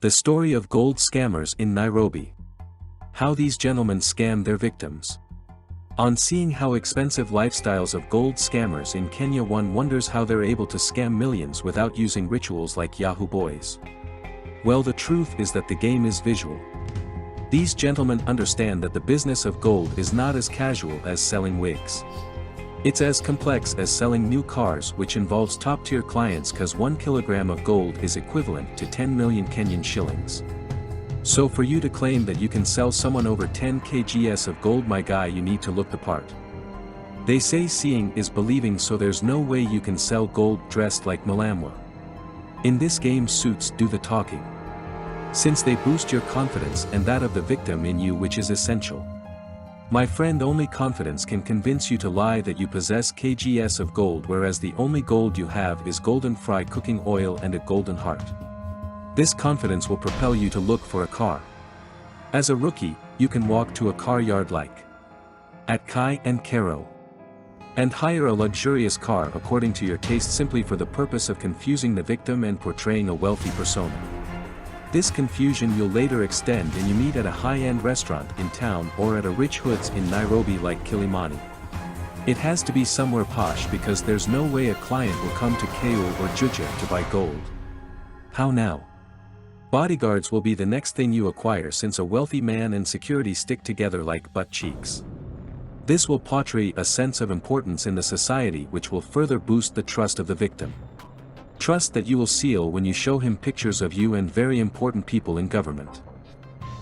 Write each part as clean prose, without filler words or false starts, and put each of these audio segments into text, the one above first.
The story of gold scammers in Nairobi. How these gentlemen scam their victims. On seeing how expensive lifestyles of gold scammers in Kenya, one wonders how they're able to scam millions without using rituals like Yahoo Boys. Well, the truth is that the game is visual. These gentlemen understand that the business of gold is not as casual as selling wigs. It's as complex as selling new cars, which involves top-tier clients, cause 1 kilogram of gold is equivalent to 10 million Kenyan shillings. So for you to claim that you can sell someone over 10 kgs of gold, my guy, you need to look the part. They say seeing is believing, so there's no way you can sell gold dressed like Malamwa. In this game, suits do the talking. Since they boost your confidence and that of the victim in you, which is essential. My friend, only confidence can convince you to lie that you possess kgs of gold, whereas the only gold you have is golden fry cooking oil and a golden heart. This confidence will propel you to look for a car. As a rookie, you can walk to a car yard like at Kai and Kero and hire a luxurious car according to your taste, simply for the purpose of confusing the victim and portraying a wealthy persona. This confusion you'll later extend and you meet at a high-end restaurant in town or at a rich hoods in Nairobi like Kilimani. It has to be somewhere posh, because there's no way a client will come to KO or Juja to buy gold. How now? Bodyguards will be the next thing you acquire, since a wealthy man and security stick together like butt cheeks. This will portray a sense of importance in the society, which will further boost the trust of the victim. Trust that you will seal when you show him pictures of you and very important people in government.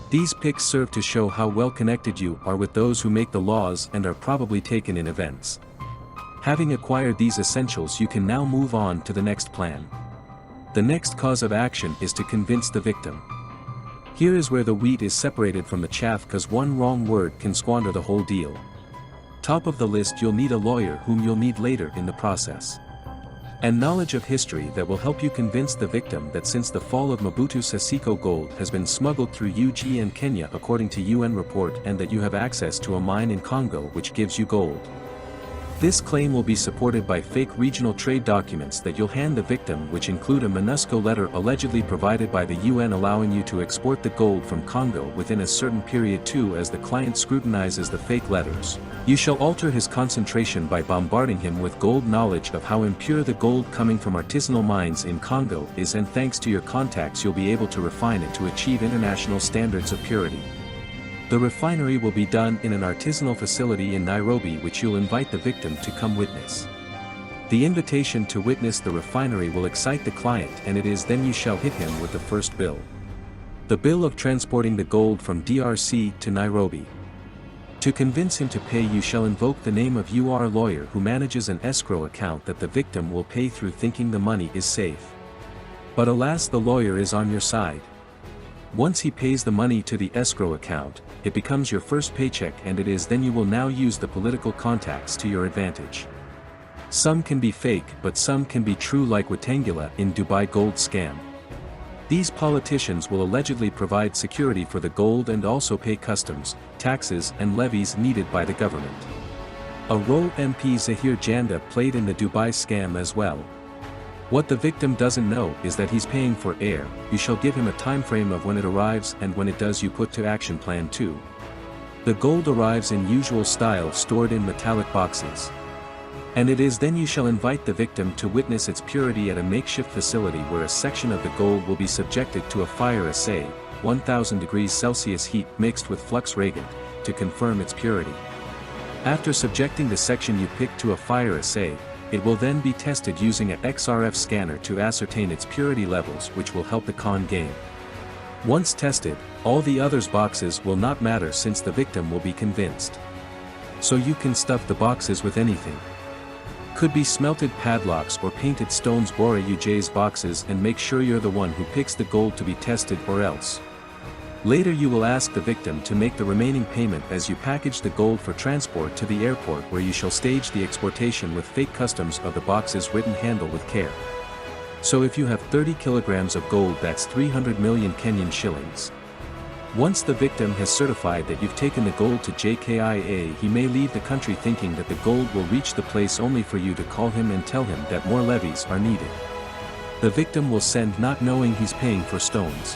These pics serve to show how well connected you are with those who make the laws and are probably taken in events. Having acquired these essentials, you can now move on to the next plan. The next cause of action is to convince the victim. Here is where the wheat is separated from the chaff, cause one wrong word can squander the whole deal. Top of the list, you'll need a lawyer whom you'll need later in the process. And knowledge of history that will help you convince the victim that since the fall of Mobutu Sese Seko, gold has been smuggled through UG and Kenya according to UN report, and that you have access to a mine in Congo which gives you gold. This claim will be supported by fake regional trade documents that you'll hand the victim, which include a MONUSCO letter allegedly provided by the UN allowing you to export the gold from Congo within a certain period too. As the client scrutinizes the fake letters, you shall alter his concentration by bombarding him with gold knowledge of how impure the gold coming from artisanal mines in Congo is, and thanks to your contacts you'll be able to refine it to achieve international standards of purity. The refinery will be done in an artisanal facility in Nairobi, which you'll invite the victim to come witness. The invitation to witness the refinery will excite the client, and it is then you shall hit him with the first bill. The bill of transporting the gold from DRC to Nairobi. To convince him to pay, you shall invoke the name of your lawyer who manages an escrow account that the victim will pay through, thinking the money is safe. But alas, the lawyer is on your side. Once he pays the money to the escrow account, it becomes your first paycheck, and it is then you will now use the political contacts to your advantage. Some can be fake, but some can be true, like Wetangula in Dubai gold scam. These politicians will allegedly provide security for the gold and also pay customs, taxes and levies needed by the government. A role MP Zahir Janda played in the Dubai scam as well. What the victim doesn't know is that he's paying for air. You shall give him a time frame of when it arrives, and when it does you put to action plan 2. The gold arrives in usual style, stored in metallic boxes. And it is then you shall invite the victim to witness its purity at a makeshift facility, where a section of the gold will be subjected to a fire assay, 1000 degrees Celsius heat mixed with flux reagent, to confirm its purity. After subjecting the section you pick to a fire assay, it will then be tested using a XRF scanner to ascertain its purity levels, which will help the con game. Once tested, all the others boxes will not matter, since the victim will be convinced. So you can stuff the boxes with anything. Could be smelted padlocks or painted stones. Bora UJ's boxes, and make sure you're the one who picks the gold to be tested, or else. Later you will ask the victim to make the remaining payment as you package the gold for transport to the airport, where you shall stage the exportation with fake customs of the boxes written "handle with care." So if you have 30 kilograms of gold, that's 300 million Kenyan shillings. Once the victim has certified that you've taken the gold to JKIA, he may leave the country thinking that the gold will reach the place, only for you to call him and tell him that more levies are needed. The victim will send, not knowing he's paying for stones.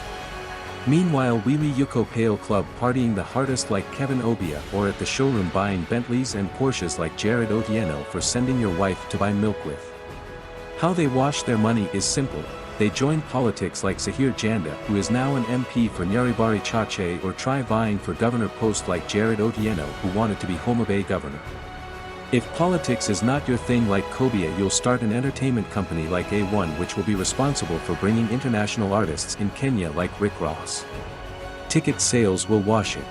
Meanwhile Wheelie Yuko Pale Club partying the hardest like Kevin Obia or at the showroom buying Bentleys and Porsches like Jared Otieno for sending your wife to buy milk with. How they wash their money is simple. They join politics like Sahir Janda who is now an MP for Nyaribari Chache, or try vying for governor post like Jared Otieno who wanted to be Homa Bay governor. If politics is not your thing like Kobia, you'll start an entertainment company like A1 which will be responsible for bringing international artists in Kenya like Rick Ross. Ticket sales will wash it.